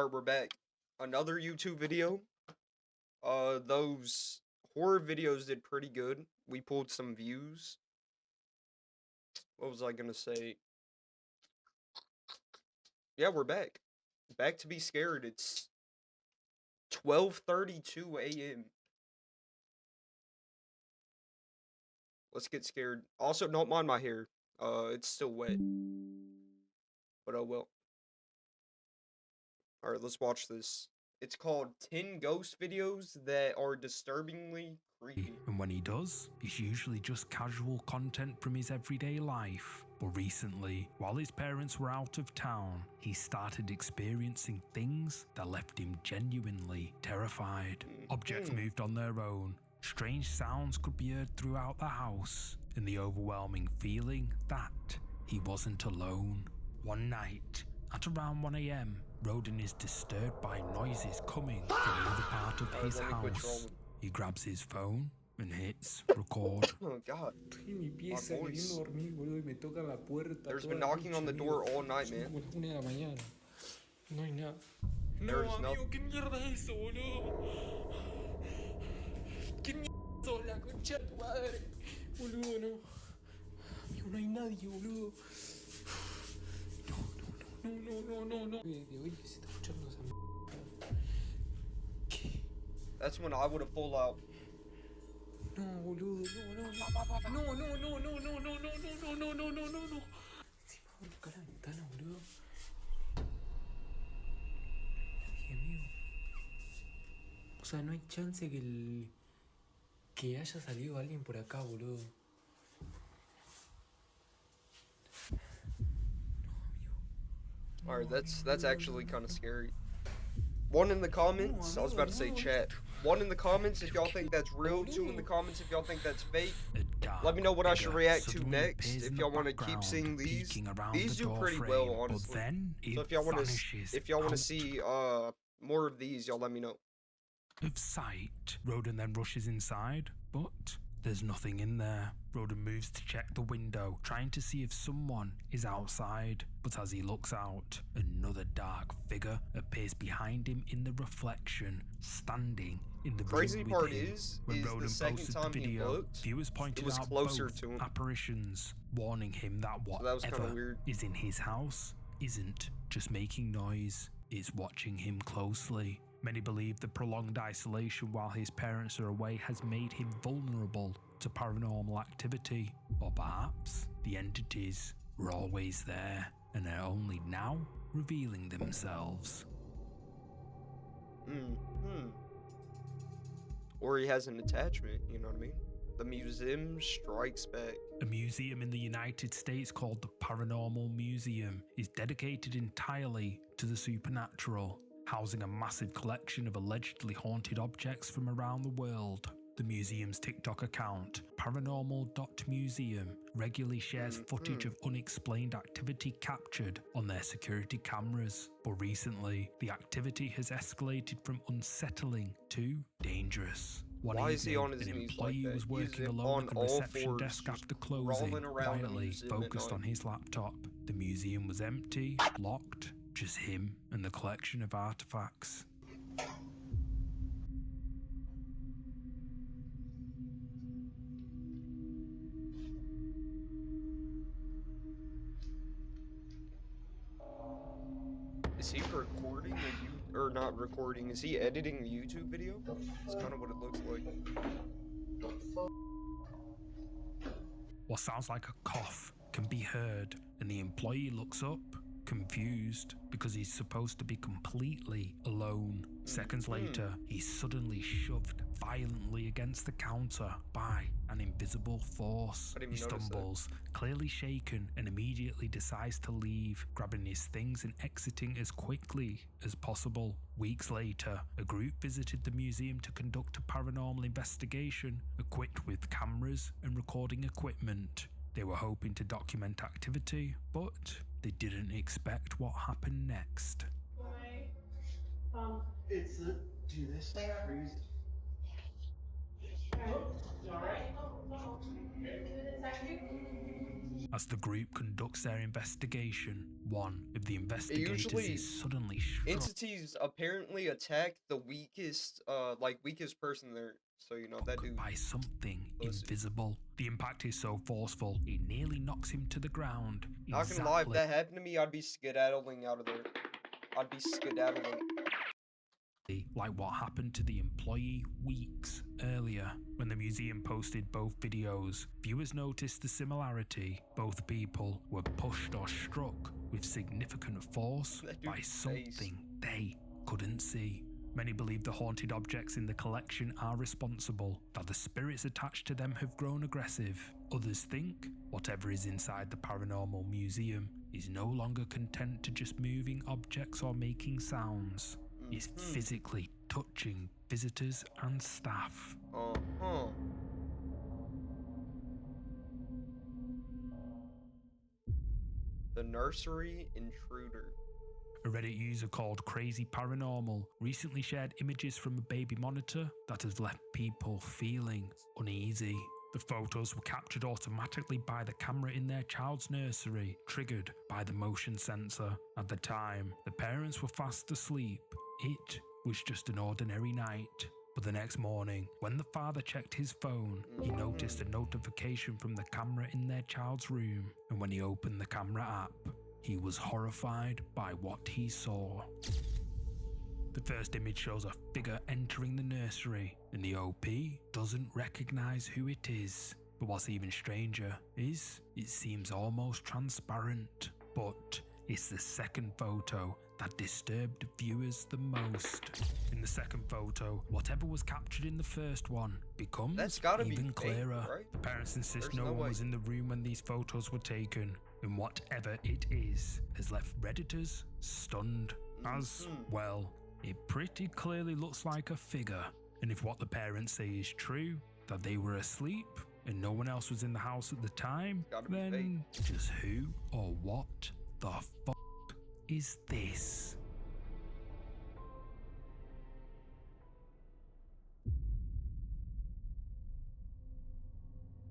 Alright, we're back. Another YouTube video. Those horror videos did pretty good. We pulled some views. What was I gonna say? Yeah, we're back. Back to be scared. It's 12:32 a.m. Let's get scared. Also, don't mind my hair. It's still wet. But oh well. Alright, let's watch this. It's called 10 ghost videos that are disturbingly creepy. And when he does, it's usually just casual content from his everyday life. But recently, while his parents were out of town, he started experiencing things that left him genuinely terrified. Objects moved on their own, strange sounds could be heard throughout the house, and the overwhelming feeling that he wasn't alone. One night, at around 1 a.m, Roden is disturbed by noises coming from another part of his house. He grabs his phone and hits record. Oh god. Estoy en mi pieza queriendo dormir, boludo, y me tocan la puerta. There's been knocking on the door all night, man. Como las 1 de la mañana. No hay nada. There's No, amigo, no- ¿qué mierda es eso, boludo? ¿Qué mierda es la concha de tu madre? Boludo, no. Amigo, no hay nadie, boludo. No. De hoy que se está escuchando esa mierda. ¿Qué? That's when I would have pulled out. No, boludo, no. Encima abro acá la ventana, boludo. Nadie, amigo. O sea, no hay chance que haya salido alguien por acá, boludo. Alright, that's actually kind of scary. One in the comments, I was about to say chat. One in the comments if y'all think that's real. Two in the comments if y'all think that's fake. Let me know what I should react to next. If y'all want to keep seeing these do pretty well, honestly. So if y'all want to see more of these, y'all let me know. Of sight, Roden then rushes inside, but there's nothing in there. Roden moves to check the window, trying to see if someone is outside. But as he looks out, another dark figure appears behind him in the reflection, standing in the Crazy room part with him. is When the Roden second posted time the he video, looked, viewers pointed was out closer both to him. apparitions, warning him that that was kinda whatever weird. is in his house isn't just making noise, it's watching him closely. Many believe the prolonged isolation while his parents are away has made him vulnerable to paranormal activity, or perhaps the entities were always there and are only now revealing themselves. Or he has an attachment, you know what I mean? The museum strikes back. A museum in the United States called the Paranormal Museum is dedicated entirely to the supernatural, housing a massive collection of allegedly haunted objects from around the world. The museum's TikTok account, paranormal.museum, regularly shares footage of unexplained activity captured on their security cameras. But recently, the activity has escalated from unsettling to dangerous. One Why is he evening, on his an knees employee like that? was working He's alone on at the all reception fours, desk just after closing, crawling around the quietly museum at focused on night. his laptop. The museum was empty, locked, just him and the collection of artifacts. Is he recording or not recording? Is he editing a YouTube video? That's kind of what it looks like. What sounds like a cough can be heard, and the employee looks up, confused, because he's supposed to be completely alone. Seconds later, he's suddenly shoved violently against the counter by an invisible force. I didn't He even notice that. stumbles, clearly shaken, and immediately decides to leave, grabbing his things and exiting as quickly as possible. Weeks later, a group visited the museum to conduct a paranormal investigation, equipped with cameras and recording equipment. They were hoping to document activity, but they didn't expect what happened next. It's a do this crazy. As the group conducts their investigation, one of the investigators usually is suddenly struck entities apparently attack the weakest, weakest person there. So you know that dude. by something Pussy. invisible. The impact is so forceful, it nearly knocks him to the ground. Not gonna lie, if that happened to me, I'd be skedaddling out of there. I'd be skedaddling. Like what happened to the employee weeks earlier. When the museum posted both videos, viewers noticed the similarity. Both people were pushed or struck with significant force by something they couldn't see. Many believe the haunted objects in the collection are responsible, that the spirits attached to them have grown aggressive. Others think whatever is inside the paranormal museum is no longer content to just moving objects or making sounds. Is physically touching visitors and staff. The nursery intruder. A Reddit user called Crazy Paranormal recently shared images from a baby monitor that has left people feeling uneasy. The photos were captured automatically by the camera in their child's nursery, triggered by the motion sensor. At the time, the parents were fast asleep. It was just an ordinary night. But the next morning, when the father checked his phone, he noticed a notification from the camera in their child's room. And when he opened the camera app, he was horrified by what he saw. The first image shows a figure entering the nursery, and the OP doesn't recognize who it is. But what's even stranger is, it seems almost transparent. But it's the second photo that disturbed viewers the most. In the second photo, whatever was captured in the first one becomes even clearer. Right? The parents insist There's no one way. was in the room when these photos were taken, and whatever it is has left Redditors stunned. As well, it pretty clearly looks like a figure, and if what the parents say is true, that they were asleep and no one else was in the house at the time, then just who or what the fuck is this?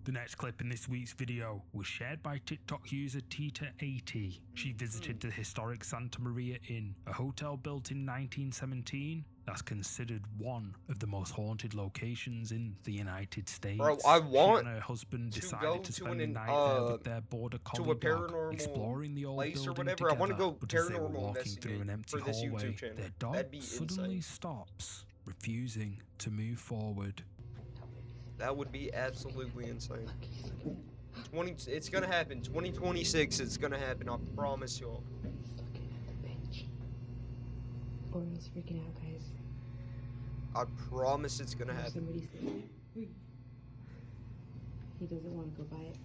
The next clip in this week's video was shared by TikTok user Tita80. She visited the historic Santa Maria Inn, a hotel built in 1917 that's considered one of the most haunted locations in the United States. Bro, I want she and her husband to decided go to to spend an the night there with their border collie to a dog, paranormal exploring the old place or building whatever. I want to together. go But as they were paranormal walking through an investigate empty for this hallway, YouTube channel. their dog That'd be suddenly insane. stops, refusing to move forward. That would be absolutely insane. It's gonna happen. 2026, it's gonna happen. I promise y'all. Oriole's freaking out, guys. I promise it's gonna happen. Somebody's there. He doesn't want to go by it.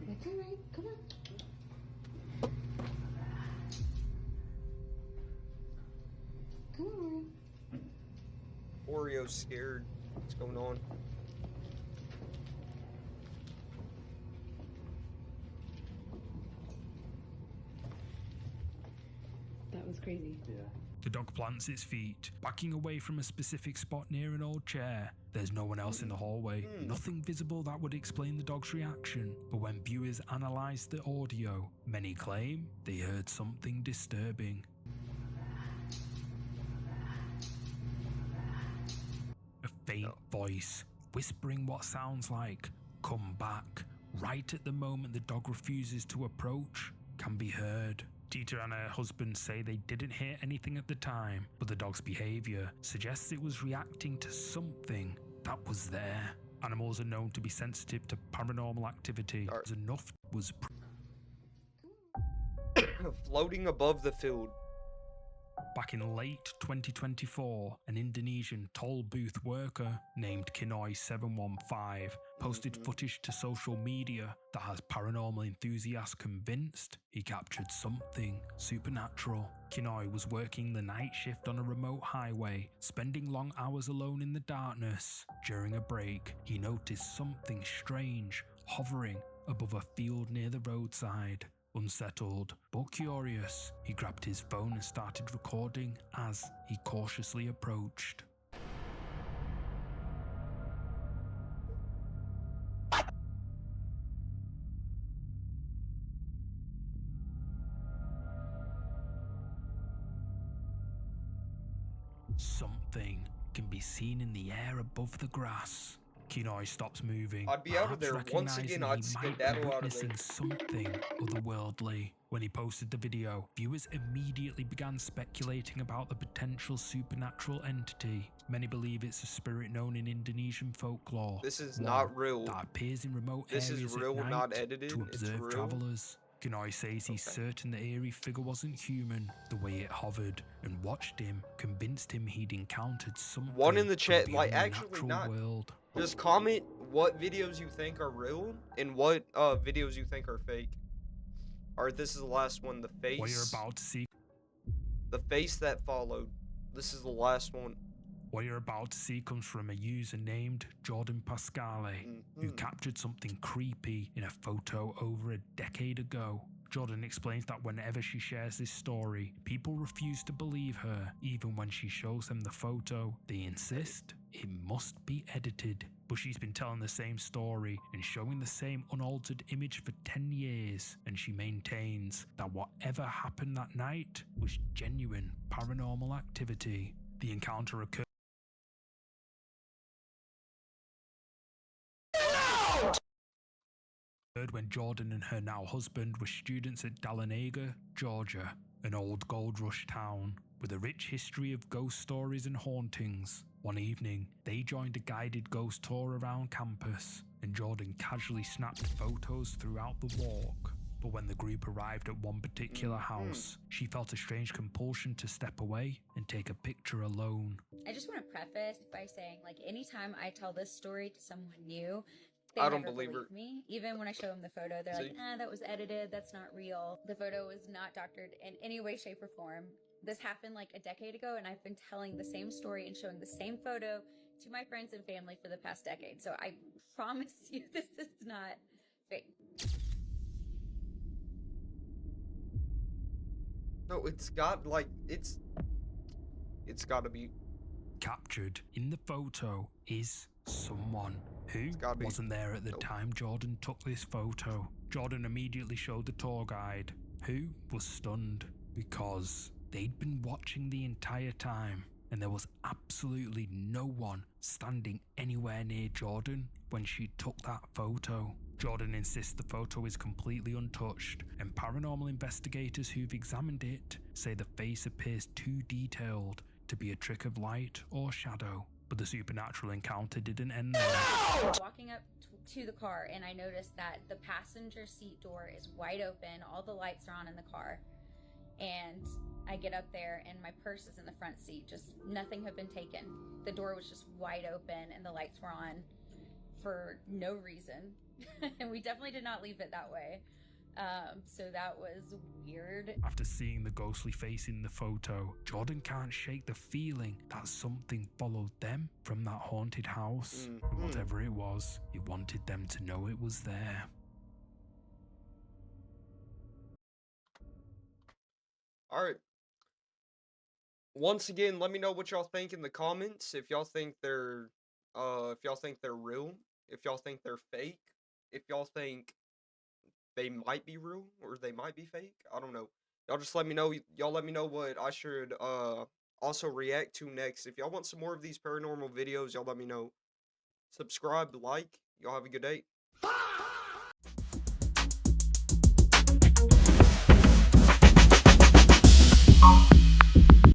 That's alright. Come on. Come on, Oreo. Oreo's scared. What's going on? That was crazy. The dog plants its feet, backing away from a specific spot near an old chair. There's no one else in the hallway, nothing visible that would explain the dog's reaction. But when viewers analyze the audio, many claim they heard something disturbing. A faint voice, whispering what sounds like, "Come back," right at the moment the dog refuses to approach, can be heard. Tita and her husband say they didn't hear anything at the time, but the dog's behavior suggests it was reacting to something that was there. Animals are known to be sensitive to paranormal activity, as enough was Floating above the field. Back in late 2024, an Indonesian toll booth worker named Kinoi715 posted footage to social media that has paranormal enthusiasts convinced he captured something supernatural. Kinoi was working the night shift on a remote highway, spending long hours alone in the darkness. During a break, he noticed something strange hovering above a field near the roadside. Unsettled but curious, he grabbed his phone and started recording as he cautiously approached. Something can be seen in the air above the grass. Kenoi stops moving, I'd be out of there. Once again, I'd recognizing he might be skedaddle out of there. witnessing something otherworldly. When he posted the video, viewers immediately began speculating about the potential supernatural entity. Many believe it's a spirit known in Indonesian folklore. This is one not real. that appears in remote This is areas real, at night not edited. to It's observe real. travelers. Kenoi says he's certain the eerie figure wasn't human. The way it hovered and watched him convinced him he'd encountered something One in the chat, from like, beyond the actually natural not. world. Just comment what videos you think are real and what videos you think are fake. Alright, this is the last one. The face. What you're about to see The face that followed. This is the last one. What you're about to see comes from a user named Jordan Pascale, who captured something creepy in a photo over a decade ago. Jordan explains that whenever she shares this story, people refuse to believe her. Even when she shows them the photo, they insist it must be edited. But she's been telling the same story and showing the same unaltered image for 10 years, and she maintains that whatever happened that night was genuine paranormal activity. The encounter occurred when Jordan and her now husband were students at Dahlonega, Georgia, an old gold rush town with a rich history of ghost stories and hauntings. One evening, they joined a guided ghost tour around campus, and Jordan casually snapped photos throughout the walk. But when the group arrived at one particular house, she felt a strange compulsion to step away and take a picture alone. I just want to preface by saying, like, anytime I tell this story to someone new, they I don't never believe her. me. Even when I show them the photo, they're like, that was edited. That's not real. The photo was not doctored in any way, shape, or form. This happened like a decade ago, and I've been telling the same story and showing the same photo to my friends and family for the past decade. So I promise you this is not fake. No, it's got, like, it's gotta be. Captured in the photo is someone who gotta be. wasn't there at the time Jordan took this photo. Jordan immediately showed the tour guide, who was stunned because they'd been watching the entire time and there was absolutely no one standing anywhere near Jordan when she took that photo. Jordan insists the photo is completely untouched, and paranormal investigators who've examined it say the face appears too detailed to be a trick of light or shadow. But the supernatural encounter didn't end there. Walking up to the car, and I noticed that the passenger seat door is wide open. All the lights are on in the car. And I get up there, and my purse is in the front seat. Just nothing had been taken. The door was just wide open, and the lights were on for no reason. And we definitely did not leave it that way. So that was weird. After seeing the ghostly face in the photo, Jordan can't shake the feeling that something followed them from that haunted house. And whatever it was, he wanted them to know it was there. Alright. Once again, let me know what y'all think in the comments. If y'all think they're real, if y'all think they're fake, if y'all think they might be real or they might be fake. I don't know. Y'all just let me know. Y'all let me know what I should also react to next. If y'all want some more of these paranormal videos, y'all let me know. Subscribe, like. Y'all have a good day.